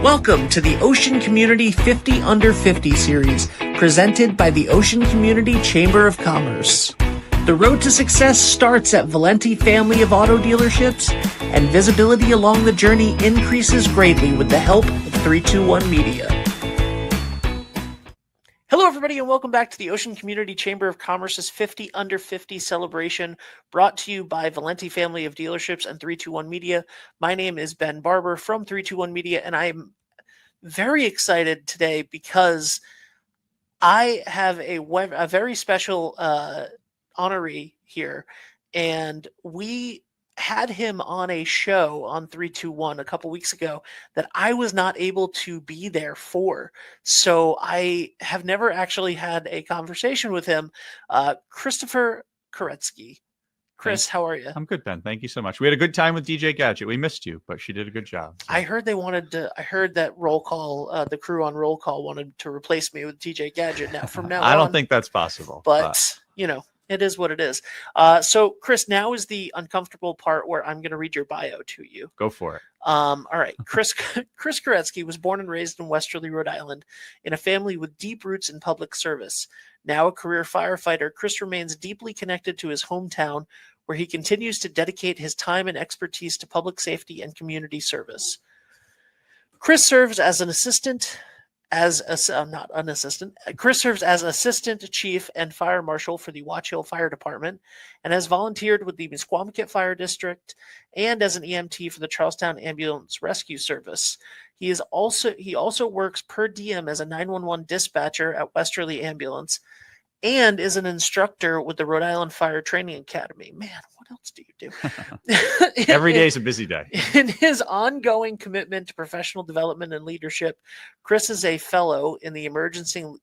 Welcome to the Ocean Community 50 Under 50 series, presented by the Ocean Community Chamber of Commerce. The road to success starts at Valenti family of auto dealerships, and visibility along the journey increases greatly with the help of 321 Media. Hello, everybody, and welcome back to the Ocean Community Chamber of Commerce's 50 Under 50 celebration, brought to you by Valenti family of dealerships and 321 Media. My name is Ben Barber from 321 Media, and I'm very excited today because I have a very special honoree here, and we had him on a show on 321 a couple weeks ago that I was not able to be there for. So I have never actually had a conversation with him. Christopher Koretski. Chris, how are you? I'm good, Ben. Thank you so much. We had a good time with DJ Gadget. We missed you, but she did a good job. So. I heard I heard that Roll Call, the crew on Roll Call wanted to replace me with DJ Gadget now from now on. I don't think that's possible. But, you know, it is what it is. So, Chris, now is the uncomfortable part where I'm going to read your bio to you. Go for it. All right. Chris Koretski was born and raised in Westerly, Rhode Island, in a family with deep roots in public service. Now a career firefighter, Chris remains deeply connected to his hometown, where he continues to dedicate his time and expertise to public safety and community service. Chris serves as an assistant, Chris serves as assistant chief and fire marshal for the Watch Hill Fire Department, and has volunteered with the Misquamicut Fire District and as an EMT for the Charlestown Ambulance Rescue Service. He also works per diem as a 911 dispatcher at Westerly Ambulance, and is an instructor with the Rhode Island Fire Training Academy. Man, what else do you do? Every day is a busy day. In his ongoing commitment to professional development and leadership, Chris is a fellow in the Emerging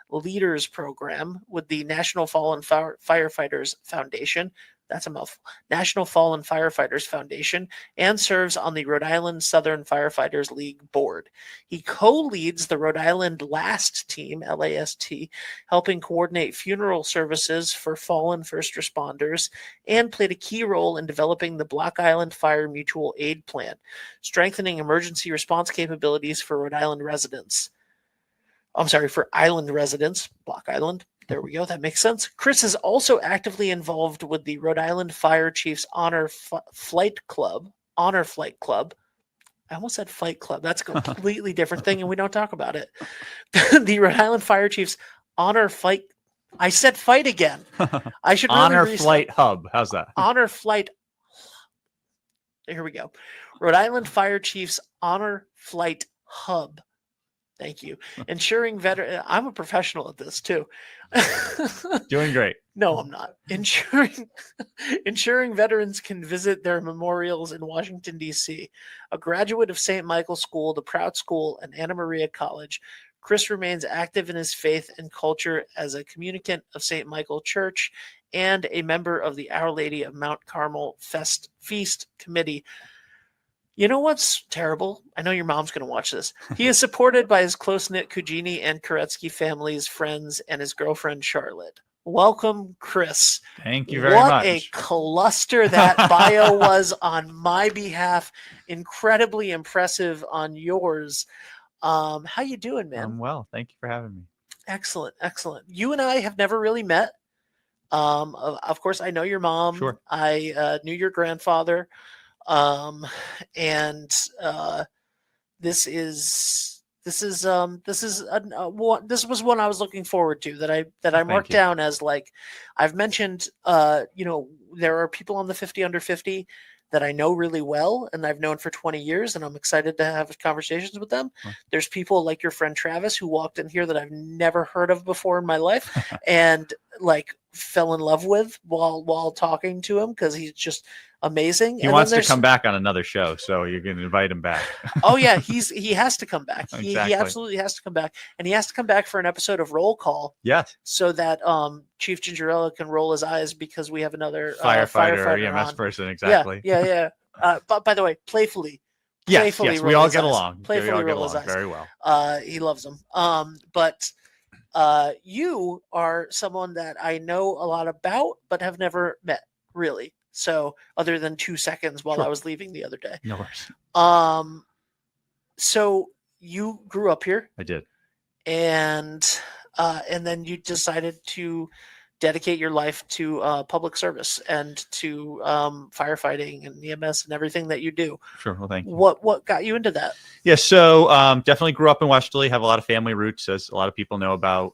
Leaders Program with the National Fallen Firefighters Foundation. That's a mouthful. National Fallen Firefighters Foundation, and serves on the Rhode Island Southern Firefighters League board. He co-leads the Rhode Island LAST team, LAST, helping coordinate funeral services for fallen first responders, and played a key role in developing the Block Island Fire Mutual Aid Plan, strengthening emergency response capabilities for Island residents. Block Island. There we go. That makes sense. Chris is also actively involved with the Rhode Island Fire Chiefs Honor Flight Club. I almost said Fight Club. That's a completely different thing, and we don't talk about it. The Rhode Island Fire Chiefs Honor Flight. I said fight again. I should really Honor Flight Hub. How's that? Honor Flight. Here we go. Rhode Island Fire Chiefs Honor Flight Hub. Thank you. Ensuring I'm a professional at this too. Doing great. No, I'm not. Ensuring veterans can visit their memorials in Washington, D.C. A graduate of St. Michael's School, the Proud School, and Anna Maria College, Chris remains active in his faith and culture as a communicant of St. Michael Church and a member of the Our Lady of Mount Carmel Feast Committee. You know what's terrible? I know your mom's going to watch this. He is supported by his close-knit Cugini and Koretski families, friends, and his girlfriend, Charlotte. Welcome, Chris. Thank you very much. What a cluster that bio was on my behalf. Incredibly impressive on yours. How you doing, man? I'm well. Thank you for having me. Excellent, excellent. You and I have never really met. Of course, I know your mom. Sure. I knew your grandfather. This was one I was looking forward to that I marked down as, like, I've mentioned, there are people on the 50 Under 50 that I know really well and I've known for 20 years, and I'm excited to have conversations with them. Huh. There's people like your friend Travis who walked in here that I've never heard of before in my life and like fell in love with while talking to him because he's just amazing. He wants to come back on another show, so you're going to invite him back. Oh yeah, he has to come back. Exactly. He absolutely has to come back, and he has to come back for an episode of Roll Call. Yes, so that Chief Gingerella can roll his eyes because we have another firefighter or EMS person. Exactly. Yeah. But by the way, playfully. Yes, we all get along. Playfully roll his eyes very well. He loves them. But you are someone that I know a lot about, but have never met really. So other than 2 seconds while Sure. I was leaving the other day. No worries. So you grew up here, I did. and then you decided to dedicate your life to public service and to firefighting and EMS and everything that you do. Sure. Well, thank you. What got you into that? Yeah, so definitely grew up in Westerly, have a lot of family roots, as a lot of people know about.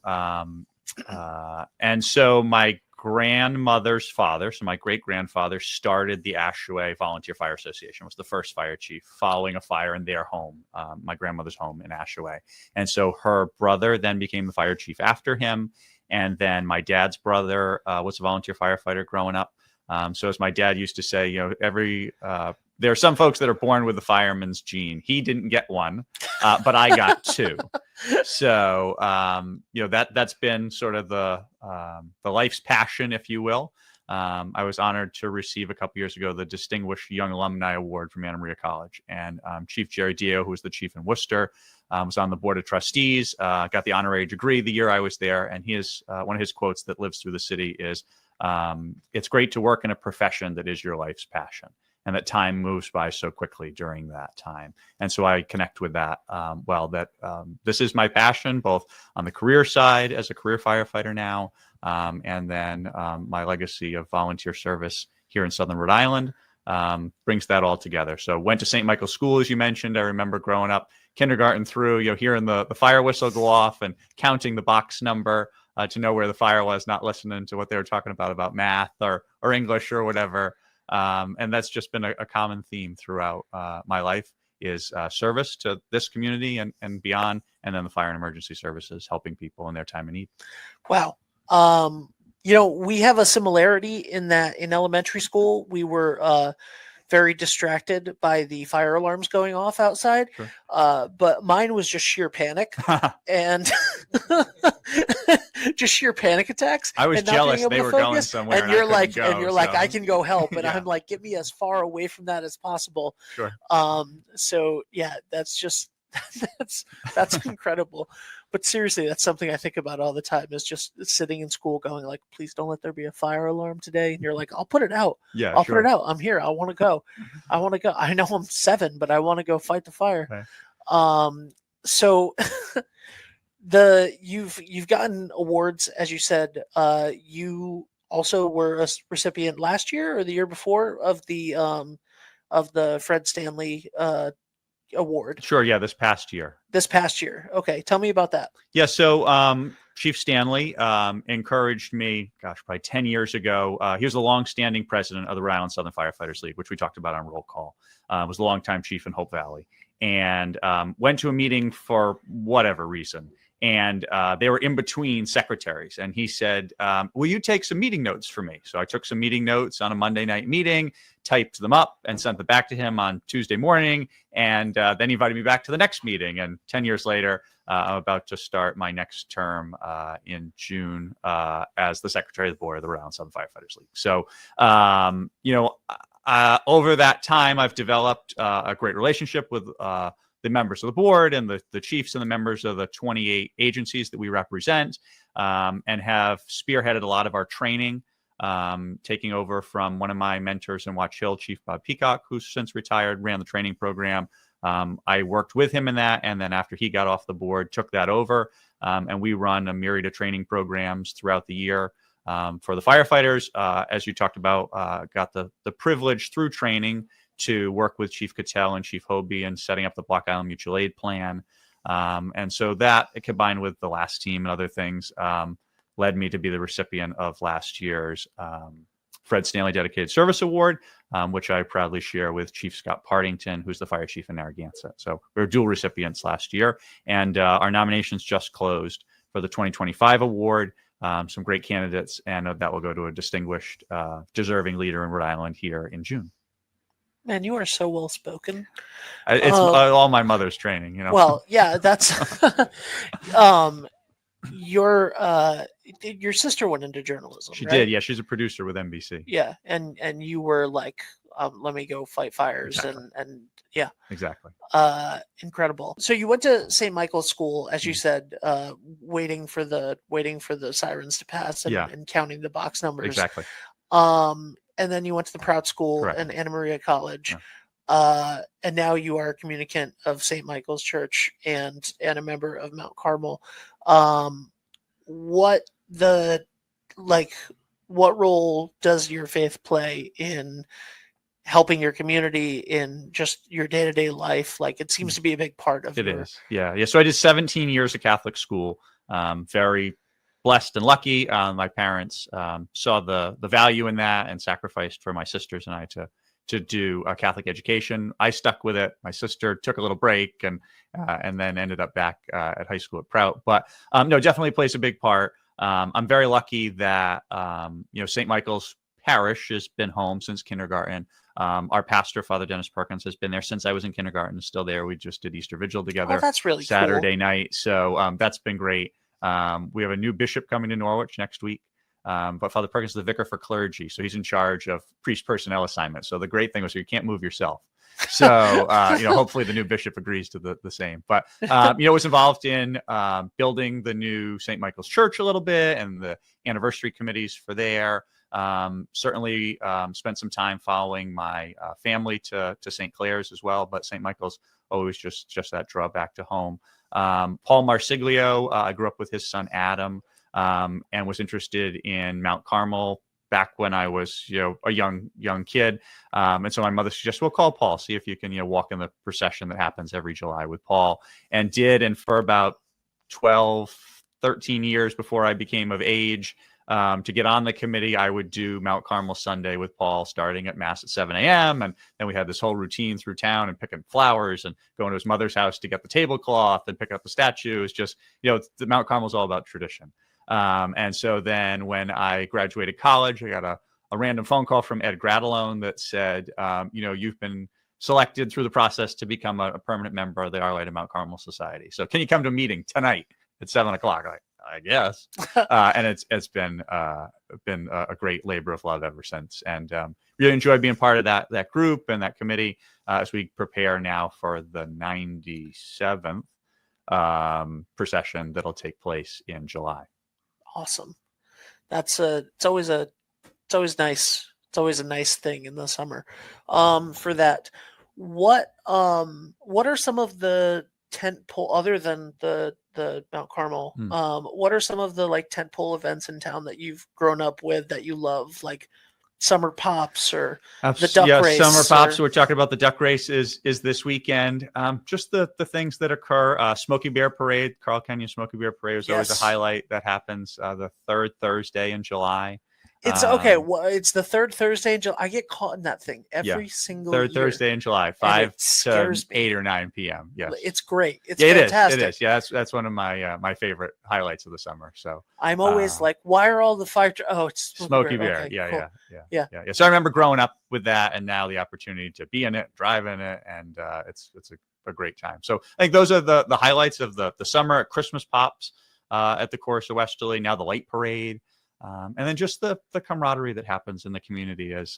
And so my grandmother's father, so my great-grandfather, started the Ashaway Volunteer Fire Association, was the first fire chief following a fire in their home, my grandmother's home in Ashaway. And so her brother then became the fire chief after him. And then my dad's brother was a volunteer firefighter growing up. So as my dad used to say, there are some folks that are born with the fireman's gene. He didn't get one, but I got two. So that's been sort of the life's passion, if you will. I was honored to receive a couple years ago the Distinguished Young Alumni Award from Honoree College, and Chief Jerry Dio, who was the chief in Worcester, was on the board of trustees. Got the honorary degree the year I was there, and one of his quotes that lives through the city is, "It's great to work in a profession that is your life's passion." And that time moves by so quickly during that time. And so I connect with that, this is my passion, both on the career side as a career firefighter now, and then my legacy of volunteer service here in Southern Rhode Island brings that all together. So went to St. Michael's School, as you mentioned. I remember growing up, kindergarten through, hearing the fire whistle go off and counting the box number to know where the fire was, not listening to what they were talking about math or English or whatever. And that's just been a common theme throughout my life is service to this community and beyond, and then the fire and emergency services, helping people in their time of need. Wow. We have a similarity in that in elementary school, we were very distracted by the fire alarms going off outside. Sure. But mine was just sheer panic and just sheer panic attacks. I was jealous they were going somewhere, and you're like, I can go help, and I'm like, get me as far away from that as possible. Sure. So yeah, that's just that's incredible. But seriously, that's something I think about all the time, is just sitting in school going like, please don't let there be a fire alarm today. And you're like, I'll put it out. Yeah, I'll put it out. I'm here. I want to go. I want to go. I know I'm 7, but I want to go fight the fire. Okay. So you've gotten awards, as you said. You also were a recipient last year or the year before of the Fred Stanley award. Sure. Yeah. This past year. Okay. Tell me about that. Yeah. So Chief Stanley encouraged me, probably 10 years ago. He was a longstanding president of the Rhode Island Southern Firefighters League, which we talked about on roll call. Was a longtime chief in Hope Valley, and went to a meeting for whatever reason. And they were in between secretaries. And he said, will you take some meeting notes for me? So I took some meeting notes on a Monday night meeting, typed them up and sent them back to him on Tuesday morning. And then he invited me back to the next meeting. And 10 years later, I'm about to start my next term in June as the secretary of the board of the Rhode Island Southern Firefighters League. So, over that time, I've developed a great relationship with the members of the board and the chiefs and the members of the 28 agencies that we represent, and have spearheaded a lot of our training, taking over from one of my mentors in Watch Hill, Chief Bob Peacock, who's since retired, ran the training program. I worked with him in that, and then after he got off the board, took that over, and we run a myriad of training programs throughout the year for the firefighters. As you talked about, got the privilege through training to work with Chief Cattell and Chief Hobie in setting up the Block Island Mutual Aid Plan. And so that, combined with the last team and other things, led me to be the recipient of last year's Fred Stanley Dedicated Service Award, which I proudly share with Chief Scott Partington, who's the fire chief in Narragansett. So we were dual recipients last year, and our nominations just closed for the 2025 award. Some great candidates, and that will go to a distinguished, deserving leader in Rhode Island here in June. Man, you are so well spoken. It's all my mother's training, Well, yeah, that's your sister went into journalism. She right? did, yeah. She's a producer with NBC. Yeah, and you were like, let me go fight fires, Exactly. and yeah, Exactly. Incredible. So you went to St. Michael's School, as you said, waiting for the sirens to pass and counting the box numbers. Exactly. And then you went to the Proud School Correct. and Anna Maria College. and now you are a communicant of St. Michael's Church and a member of Mount Carmel. What the like what role does your faith play in helping your community in just your day-to-day life? Like, it seems to be a big part of It your is. Yeah. So I did 17 years of Catholic school. Very blessed and lucky. My parents saw the value in that and sacrificed for my sisters and I to do a Catholic education. I stuck with it. My sister took a little break and then ended up back at high school at Prout. But no, definitely plays a big part. I'm very lucky that St. Michael's Parish has been home since kindergarten. Our pastor, Father Dennis Perkins, has been there since I was in kindergarten. Still there. We just did Easter Vigil together. Oh, that's really Saturday cool. night. So that's been great. We have a new bishop coming to Norwich next week. But Father Perkins is the vicar for clergy, so he's in charge of priest personnel assignments. So the great thing was you can't move yourself. So hopefully the new bishop agrees to the same. But was involved in building the new St. Michael's Church a little bit and the anniversary committees for there. Certainly spent some time following my family to St. Clair's as well, but St. Michael's always just that draw back to home. Paul Marsiglio, I grew up with his son Adam, and was interested in Mount Carmel back when I was a young kid. And so my mother suggested, well, call Paul, see if you can walk in the procession that happens every July with Paul, and did. And for about 12, 13 years before I became of age, to get on the committee, I would do Mount Carmel Sunday with Paul, starting at Mass at 7 a.m. And then we had this whole routine through town and picking flowers and going to his mother's house to get the tablecloth and pick up the statues. Just, the Mount Carmel is all about tradition. And so then when I graduated college, I got a random phone call from Ed Gradalone that said, you've been selected through the process to become a permanent member of the Our Lady of Mount Carmel Society. So can you come to a meeting tonight at 7 o'clock? I guess. And it's been a great labor of love ever since. And really enjoyed being part of that group and that committee as we prepare now for the 97th procession that'll take place in July. Awesome. It's always nice. It's always a nice thing in the summer. For that, what are some of the tent pole, other than the Mount Carmel? What are some of the tent pole events in town that you've grown up with that you love, like Summer Pops or the duck race? Summer Pops. We're talking about the duck race is this weekend. Just the things that occur. Smoky Bear Parade, Carl Canyon Smoky Bear Parade is always a highlight that happens the third Thursday in July. It's okay. Well, it's the third Thursday in July. I get caught in that thing every single third year. Thursday in July, 5 to 8 or 9 p.m. Yes, it's great. It's fantastic. It is. Yeah, that's one of my favorite highlights of the summer. So I'm always like, why are all the fire? Oh, it's Smoky Bear. Okay, yeah. So I remember growing up with that, and now the opportunity to be in it, drive in it, and it's a great time. So I think those are the highlights of the summer. Christmas Pops at the Chorus of Westerly. Now the Light Parade. And then just the camaraderie that happens in the community, as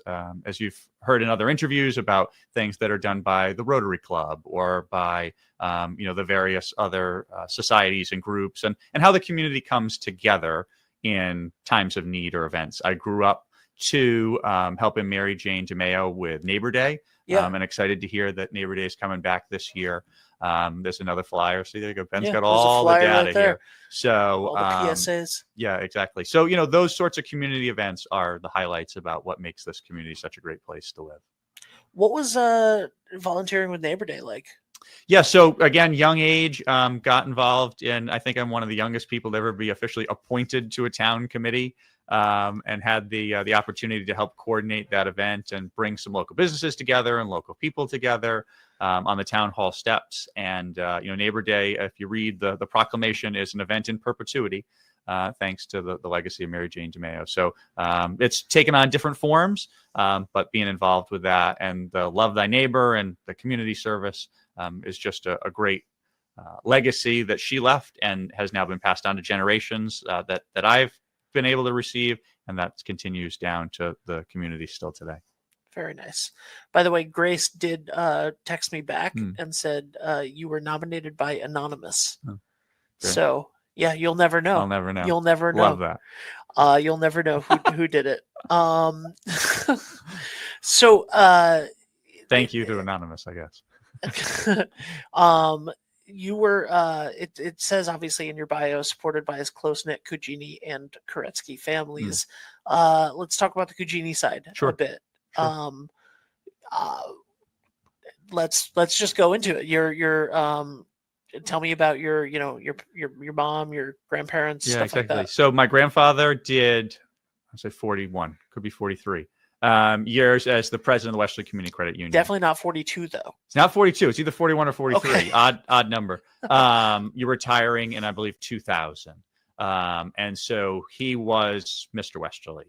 you've heard in other interviews about things that are done by the Rotary Club or by the various other societies and groups, and how the community comes together in times of need or events. I grew up to helping Mary Jane DeMeo with Neighbor Day. And excited to hear that Neighbor Day is coming back this year. There's another flyer. See, there you go. Ben's got all the data here. So all the PSAs. Yeah, exactly. So, those sorts of community events are the highlights about what makes this community such a great place to live. What was volunteering with Neighbor Day like? Yeah. So again, young age, got involved in, I think I'm one of the youngest people to ever be officially appointed to a town committee. And had the opportunity to help coordinate that event and bring some local businesses together and local people together on the town hall steps. And Neighbor Day, if you read the proclamation, is an event in perpetuity, thanks to the legacy of Mary Jane DeMeo. So it's taken on different forms, but being involved with that and the Love Thy Neighbor and the community service is just a great legacy that she left and has now been passed on to generations that I've been able to receive, and that continues down to the community still today. Very nice. By the way, Grace did text me back and said you were nominated by Anonymous. So yeah, you'll never know. I'll never know. You'll never know. Love that. You'll never know who did it. So Thank you to Anonymous, I guess. You were it says obviously in your bio supported by his close-knit Kujini and Koretski families. Let's talk about the Kujini side Sure. a bit. Sure. Let's just go into it. Your tell me about your mom, your grandparents, Yeah, stuff exactly. like that. So my grandfather did, I'd say 41, could be 43 years as the president of the Westerly Community Credit Union. Definitely not 42 though. It's not 42. It's either 41 or 43. Okay. Odd number. You're retiring in, I believe, 2000. And so he was Mr. Westerly.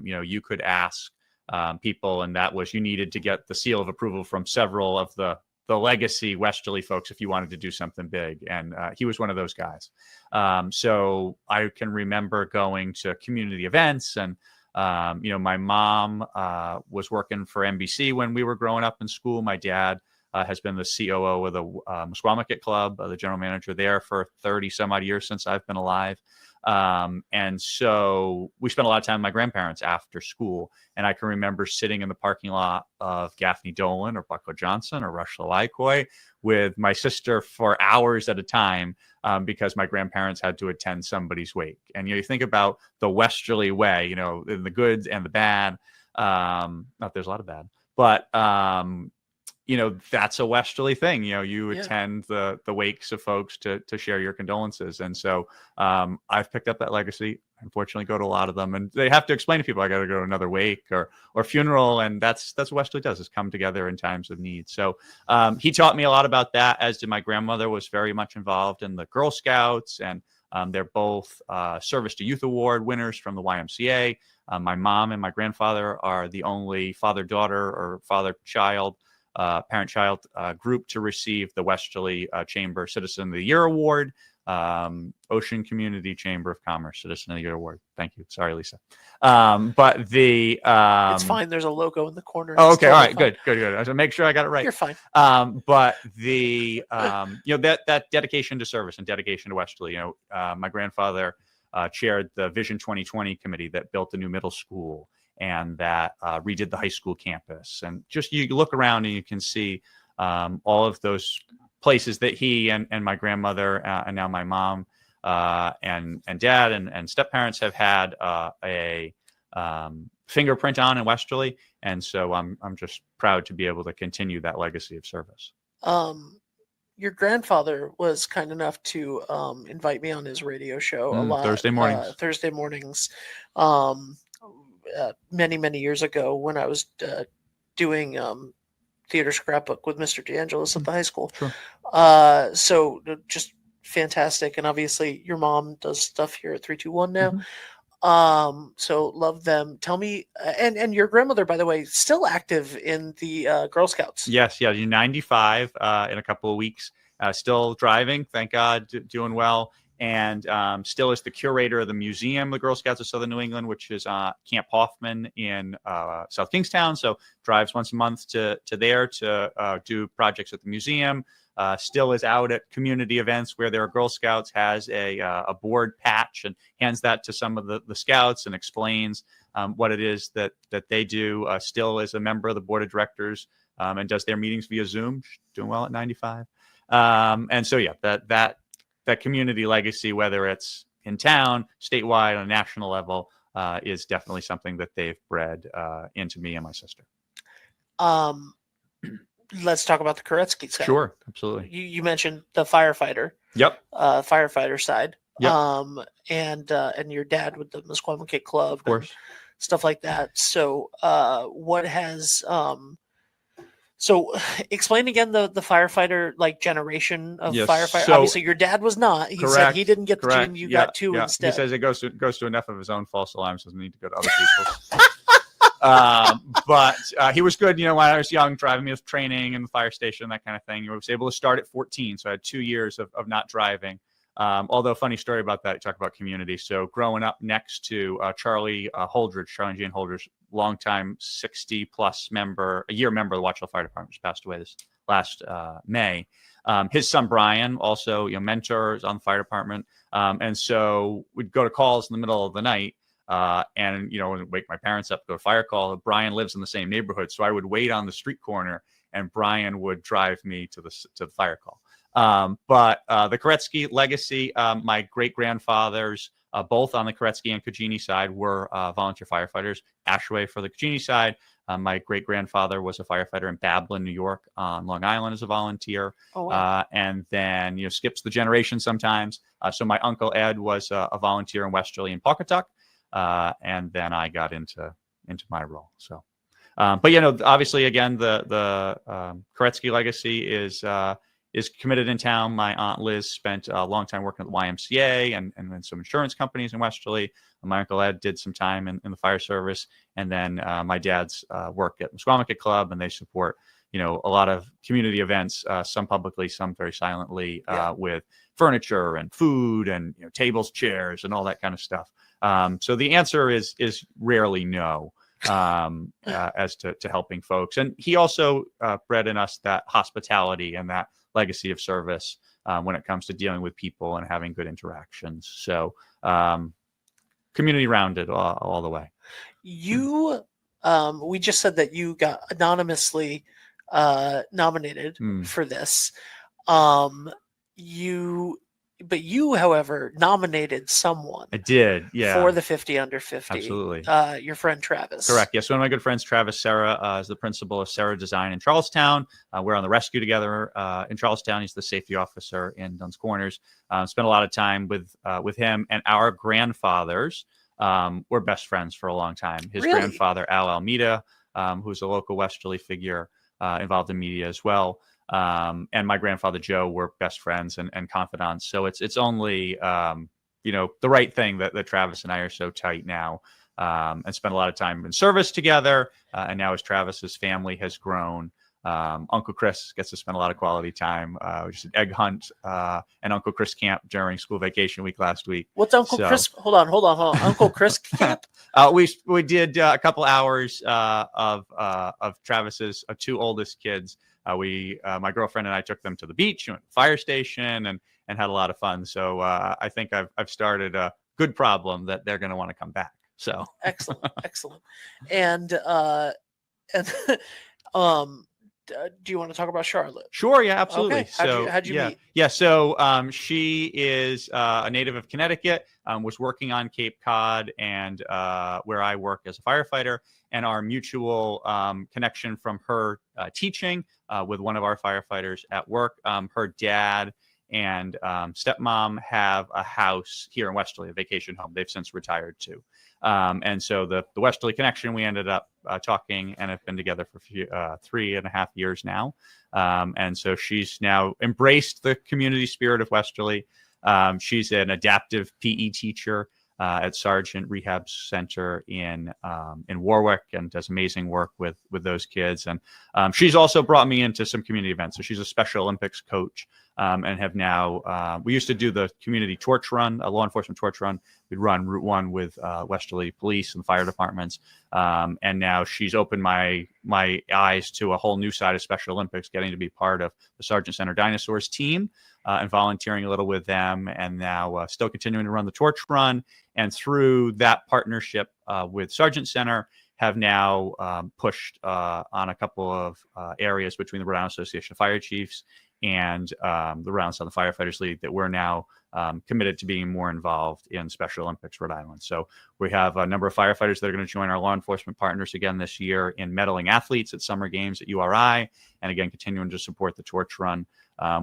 You could ask people, and that was, you needed to get the seal of approval from several of the legacy Westerly folks if you wanted to do something big. And he was one of those guys. So I can remember going to community events, and my mom was working for NBC when we were growing up in school. My dad has been the COO of the Musqueamachet Club, the general manager there for 30 some odd years since I've been alive. And so we spent a lot of time with my grandparents after school. And I can remember sitting in the parking lot of Gaffney Dolan or Bucko Johnson or Rush Lalaikoi with my sister for hours at a time because my grandparents had to attend somebody's wake. And you think about the Westerly way, in the good and the bad. Not there's a lot of bad, but that's a Westerly thing. You attend the wakes of folks to share your condolences. And so I've picked up that legacy. Unfortunately, go to a lot of them, and they have to explain to people, I got to go to another wake or funeral. And that's what Westerly does, is come together in times of need. So he taught me a lot about that, as did my grandmother. Was very much involved in the Girl Scouts, and they're both Service to Youth Award winners from the YMCA. My mom and my grandfather are the only father-daughter or father-child parent-child group to receive the Westerly Chamber Citizen of the Year Award, Ocean Community Chamber of Commerce Citizen of the Year Award. Thank you. Sorry, Lisa. But the it's fine. There's a logo in the corner. Oh, okay. All right. Fine. Good. I should make sure I got it right. You're fine. But the that dedication to service and dedication to Westerly. My grandfather chaired the Vision 2020 committee that built the new middle school, and that redid the high school campus. And just you look around and you can see all of those places that he and my grandmother and now my mom and dad and step parents have had a fingerprint on in Westerly. And so I'm just proud to be able to continue that legacy of service. Your grandfather was kind enough to invite me on his radio show a lot. Thursday mornings. Many years ago when I was doing theater scrapbook with Mr. DeAngelis at the high school. Sure. So just fantastic. And obviously your mom does stuff here at 321 now. Mm-hmm. So love them. Tell me, and your grandmother, by the way, still active in the Girl Scouts. Yes. Yeah. You're 95 in a couple of weeks, still driving. Thank God, doing well. And still is the curator of the Museum of the Girl Scouts of Southern New England, which is Camp Hoffman in South Kingstown. So drives once a month to there to do projects at the museum. Still is out at community events where there are Girl Scouts, has a board patch and hands that to some of the scouts and explains what it is that they do. Still is a member of the board of directors and does their meetings via Zoom. She's doing well at 95. And so, yeah, that community legacy, whether it's in town, statewide, on a national level, is definitely something that they've bred into me and my sister. Let's talk about the Koretski side. Sure, absolutely. You mentioned the firefighter. Yep. Firefighter side. Yep. And your dad with the Musqueamachet Club. Of course. Stuff like that. So what has so explain again the firefighter generation of firefighter. So, obviously your dad was not. He said he didn't get the gene, you got two instead. He says it goes to enough of his own false alarms, doesn't need to go to other people's. But he was good, when I was young, driving me with training in the fire station, that kind of thing. I was able to start at 14, so I had 2 years of not driving. Although, funny story about that, talk about community. So growing up next to Charlie and Jane Holdridge, longtime 60-plus member, a year member of the Watchville Fire Department, just passed away this last May. His son, Brian, also mentor, is on the fire department. And so we'd go to calls in the middle of the night. And wake my parents up, go to fire call. Brian lives in the same neighborhood, so I would wait on the street corner and Brian would drive me to the fire call. But the Koretski legacy, my great-grandfathers, both on the Koretski and Kajini side, were volunteer firefighters. Ashway for the Kajini side. My great-grandfather was a firefighter in Bablin, New York, on Long Island as a volunteer. Oh, wow. And then, skips the generation sometimes. So my uncle Ed was a volunteer in Westerly and Pawcatuck. And then I got into my role. So, but obviously, again, the Koretski legacy is committed in town. My Aunt Liz spent a long time working at the YMCA and then some insurance companies in Westerly. My Uncle Ed did some time in the fire service. And then my dad's work at the Squamicut Club, and they support, a lot of community events, some publicly, some very silently, with furniture and food and tables, chairs, and all that kind of stuff. So the answer is rarely no. As to helping folks. And he also bred in us that hospitality and that legacy of service when it comes to dealing with people and having good interactions. So community rounded all the way. You, we just said that you got anonymously nominated for this. But you, however, nominated someone. I did, yeah. For the 50 under 50. Absolutely. Your friend Travis. Correct. Yes. One of my good friends, Travis Serra, is the principal of Serra Design in Charlestown. We're on the rescue together in Charlestown. He's the safety officer in Dunn's Corners. Spent a lot of time with him, and our grandfathers were best friends for a long time. His grandfather, Al Almeida, who's a local Westerly figure involved in media as well. And my grandfather Joe were best friends and confidants. So it's only the right thing that Travis and I are so tight now, and spent a lot of time in service together. And now as Travis's family has grown, Uncle Chris gets to spend a lot of quality time. Just an egg hunt and Uncle Chris camp during school vacation week last week. What's Uncle Chris? Hold on. Uncle Chris camp? We did a couple hours of Travis's two oldest kids. My girlfriend and I took them to the beach, went to the fire station, and had a lot of fun. So I think I've started a good problem that they're going to want to come back. So excellent. And do you want to talk about Charlotte? Sure. Yeah, absolutely. Okay. How'd you meet? Yeah. So she is a native of Connecticut, was working on Cape Cod and where I work as a firefighter, and our mutual connection from her teaching with one of our firefighters at work. Her dad and stepmom have a house here in Westerly, a vacation home. They've since retired too. And so the Westerly connection, we ended up talking and have been together for 3.5 years now. And so she's now embraced the community spirit of Westerly. She's an adaptive PE teacher at Sargent Rehab Center in Warwick, and does amazing work with those kids. And she's also brought me into some community events. So she's a Special Olympics coach, and have now, we used to do the community torch run, a law enforcement torch run. We'd run Route 1 with Westerly Police and fire departments. And now she's opened my eyes to a whole new side of Special Olympics, getting to be part of the Sargent Center Dinosaurs team. And volunteering a little with them, and now still continuing to run the torch run. And through that partnership with Sargent Center, have now pushed on a couple of areas between the Rhode Island Association of Fire Chiefs and the Rhode Island Southern Firefighters League that we're now committed to being more involved in Special Olympics Rhode Island. So we have a number of firefighters that are going to join our law enforcement partners again this year in medaling athletes at summer games at URI, and again continuing to support the torch run.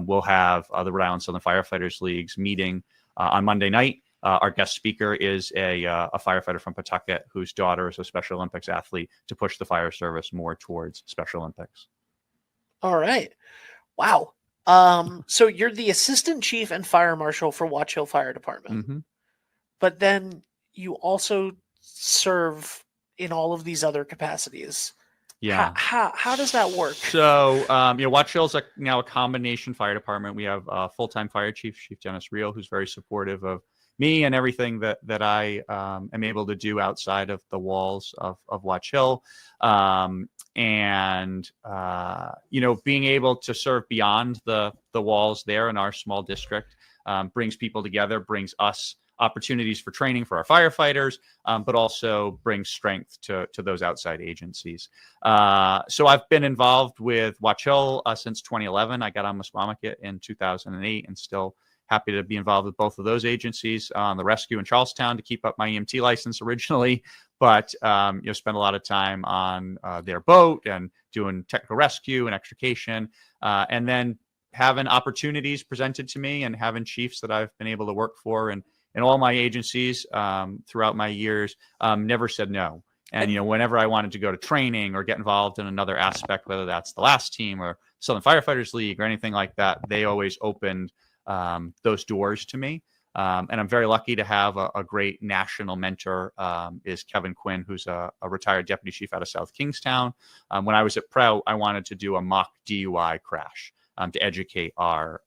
We'll have the Rhode Island Southern Firefighters League's meeting on Monday night. Our guest speaker is a firefighter from Pawtucket whose daughter is a Special Olympics athlete, to push the fire service more towards Special Olympics. All right. Wow. So you're the assistant chief and fire marshal for Watch Hill Fire Department, Mm-hmm. but then you also serve in all of these other capacities. Yeah. How does that work? So, Watch Hill's now a combination fire department. We have a full-time fire chief, Chief Dennis Reel, who's very supportive of me and everything that I am able to do outside of the walls of Watch Hill. And being able to serve beyond the walls there in our small district brings people together, brings us opportunities for training for our firefighters, but also bring strength to those outside agencies. So I've been involved with Watch Hill since 2011. I got on Muswamaket in 2008 and still happy to be involved with both of those agencies on the rescue in Charlestown to keep up my EMT license originally, but spend a lot of time on their boat and doing technical rescue and extrication, and then having opportunities presented to me and having chiefs that I've been able to work for and in all my agencies throughout my years, never said no. And, whenever I wanted to go to training or get involved in another aspect, whether that's the last team or Southern Firefighters League or anything like that, they always opened those doors to me. And I'm very lucky to have a great national mentor, is Kevin Quinn, who's a retired deputy chief out of South Kingstown. When I was at Prout, I wanted to do a mock DUI crash to educate our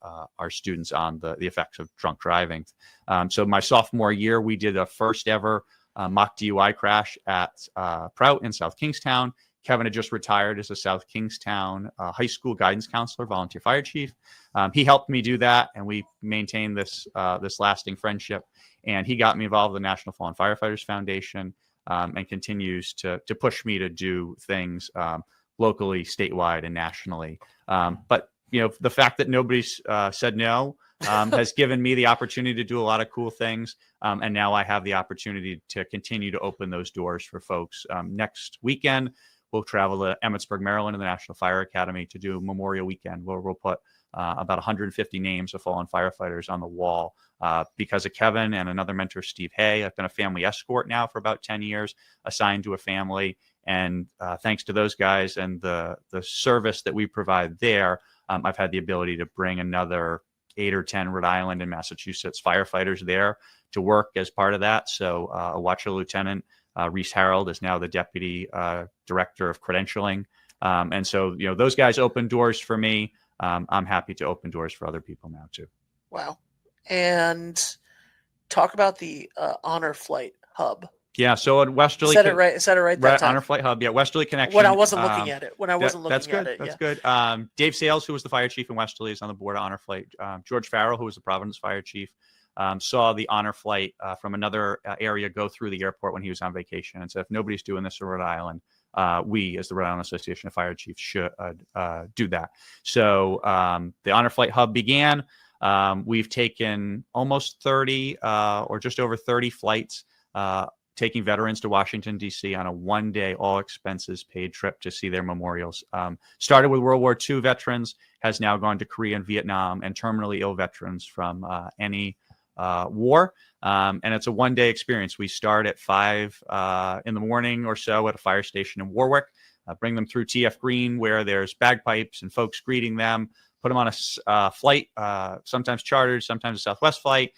students on the effects of drunk driving. So my sophomore year, we did a first ever mock DUI crash at Prout in South Kingstown. Kevin had just retired as a South Kingstown high school guidance counselor, volunteer fire chief. He helped me do that, and we maintained this lasting friendship. And he got me involved with the National Fallen Firefighters Foundation, and continues to push me to do things locally, statewide, and nationally. But the fact that nobody's said no has given me the opportunity to do a lot of cool things. And now I have the opportunity to continue to open those doors for folks. Next weekend, we'll travel to Emmitsburg, Maryland, in the National Fire Academy to do Memorial Weekend, where we'll put about 150 names of fallen firefighters on the wall. Because of Kevin and another mentor, Steve Hay, I've been a family escort now for about 10 years, assigned to a family. And thanks to those guys and the service that we provide there, I've had the ability to bring another 8 or 10 Rhode Island and Massachusetts firefighters there to work as part of that. So a Watch Hill Lieutenant, Reese Harold, is now the deputy director of credentialing. And so, those guys open doors for me. I'm happy to open doors for other people now too. Wow. And talk about the Honor Flight Hub. Yeah, so at Westerly, Is that it right? Right, Honor Flight Hub. Yeah, Westerly Connection. When I wasn't looking at it. That's good. Dave Sales, who was the fire chief in Westerly, is on the board of Honor Flight. George Farrell, who was the Providence fire chief, saw the Honor Flight from another area go through the airport when he was on vacation, and said, if nobody's doing this in Rhode Island, we, as the Rhode Island Association of Fire Chiefs, should do that. So the Honor Flight Hub began. We've taken almost 30 or just over 30 flights, taking veterans to Washington, D.C. on a one-day, all-expenses-paid trip to see their memorials. Started with World War II veterans, has now gone to Korea and Vietnam, and terminally ill veterans from any war. And it's a one-day experience. We start at 5 in the morning or so at a fire station in Warwick, bring them through TF Green, where there's bagpipes and folks greeting them, put them on a flight, sometimes chartered, sometimes a Southwest flight,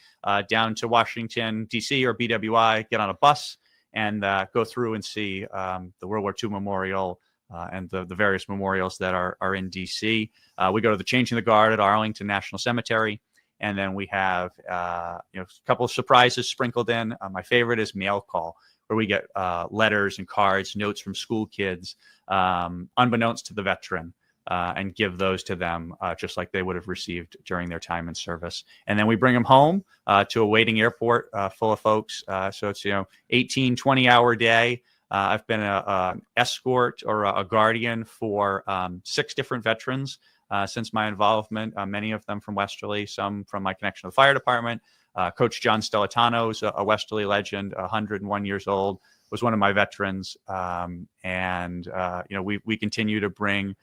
down to Washington, D.C. or BWI, get on a bus and go through and see the World War II Memorial and the various memorials that are in D.C. We go to the Changing the Guard at Arlington National Cemetery. And then we have a couple of surprises sprinkled in. My favorite is mail call, where we get letters and cards, notes from school kids, unbeknownst to the veteran, and give those to them just like they would have received during their time in service. And then we bring them home to a waiting airport full of folks. So it's 18, 20-hour day. I've been an escort or a guardian for 6 different veterans since my involvement, many of them from Westerly, some from my connection to the fire department. Coach John Stellitano is a Westerly legend, 101 years old, was one of my veterans. We continue to bring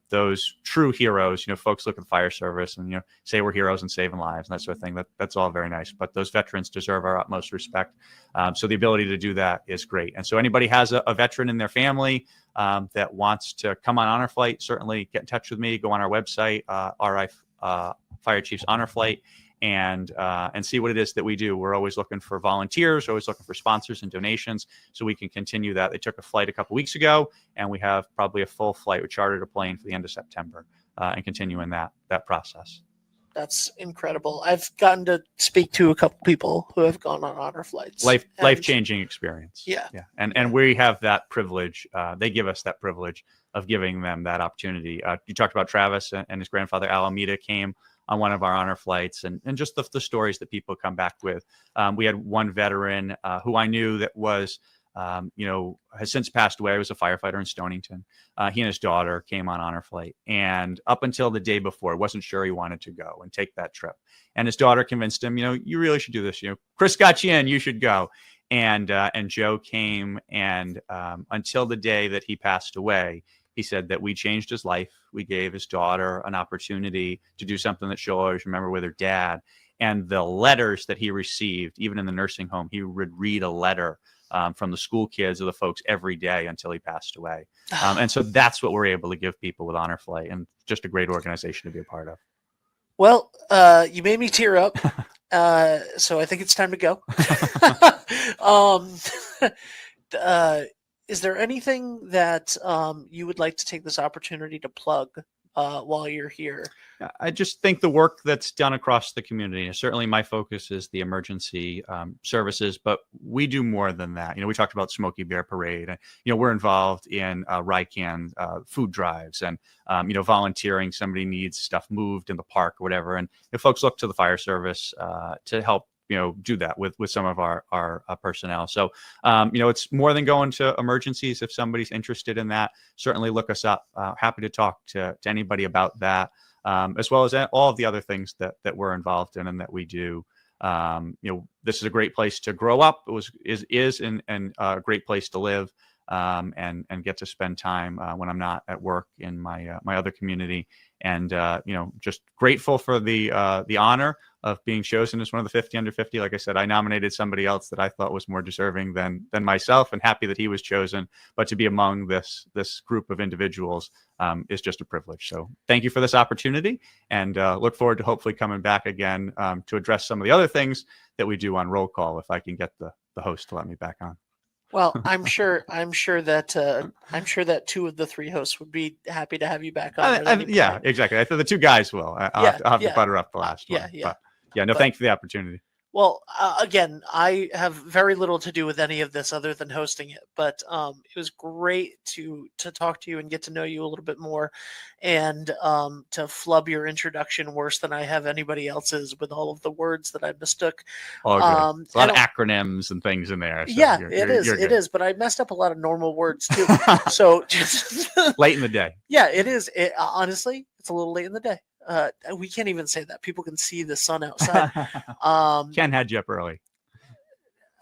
those true heroes. Folks look at the fire service and say we're heroes and saving lives and that sort of thing. That's all very nice, but those veterans deserve our utmost respect. So the ability to do that is great. And so anybody has a veteran in their family that wants to come on Honor Flight, certainly get in touch with me. Go on our website, RI Fire Chiefs Honor Flight, and see what it is that we do. We're always looking for volunteers, always looking for sponsors and donations so we can continue that. They took a flight a couple weeks ago, and we have probably a full flight. We chartered a plane for the end of September and continuing that process. That's incredible. I've gotten to speak to a couple people who have gone on honor flights. Life-changing experience. Yeah. And we have that privilege. They give us that privilege of giving them that opportunity. You talked about Travis and his grandfather Alameda came one of our honor flights, and just the stories that people come back with. We had one veteran who I knew that was, has since passed away. He was a firefighter in Stonington. He and his daughter came on honor flight, and up until the day before, wasn't sure he wanted to go and take that trip. And his daughter convinced him, you really should do this. Chris got you in, you should go. And Joe came, and until the day that he passed away, he said that we changed his life. We gave his daughter an opportunity to do something that she'll always remember with her dad. And the letters that he received, even in the nursing home, he would read a letter from the school kids or the folks every day until he passed away. And so that's what we're able to give people with Honor Flight, and just a great organization to be a part of. Well, you made me tear up. So I think it's time to go. Is there anything that you would like to take this opportunity to plug while you're here? I just think the work that's done across the community, certainly my focus is the emergency services, but we do more than that. We talked about Smoky Bear Parade. We're involved in RICAN food drives and, volunteering. Somebody needs stuff moved in the park or whatever. And if folks look to the fire service to help, do that with some of our personnel. So, it's more than going to emergencies. If somebody's interested in that, certainly look us up. Happy to talk to anybody about that, as well as all of the other things that we're involved in and that we do. This is a great place to grow up. Is a great place to live, and get to spend time when I'm not at work in my other community. And just grateful for the honor of being chosen as one of the 50 under 50. Like I said, I nominated somebody else that I thought was more deserving than myself, and happy that he was chosen. But to be among this group of individuals is just a privilege. So thank you for this opportunity, and look forward to hopefully coming back again to address some of the other things that we do on roll call, if I can get the host to let me back on. Well, I'm sure that two of the three hosts would be happy to have you back on. Yeah, exactly. I think the two guys will. I'll have to butter up the last one. Thanks for the opportunity. Well, again, I have very little to do with any of this other than hosting it, but it was great to talk to you and get to know you a little bit more, and to flub your introduction worse than I have anybody else's with all of the words that I mistook. A lot of acronyms and things in there. So it is, but I messed up a lot of normal words too. So just late in the day. Yeah, it is. Honestly, it's a little late in the day. We can't even say that. People can see the sun outside. Ken had you up early.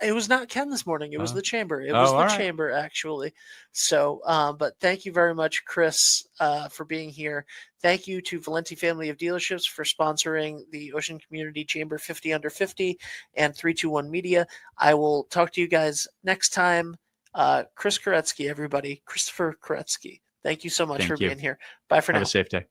It was not Ken this morning. It was the chamber. It was the chamber, actually. So, but thank you very much, Chris, for being here. Thank you to Valenti Family of Dealerships for sponsoring the Ocean Community Chamber 50 Under 50 and 321 Media. I will talk to you guys next time. Chris Koretski, everybody. Christopher Koretski. Thank you so much for being here. Bye for now. Have a safe day.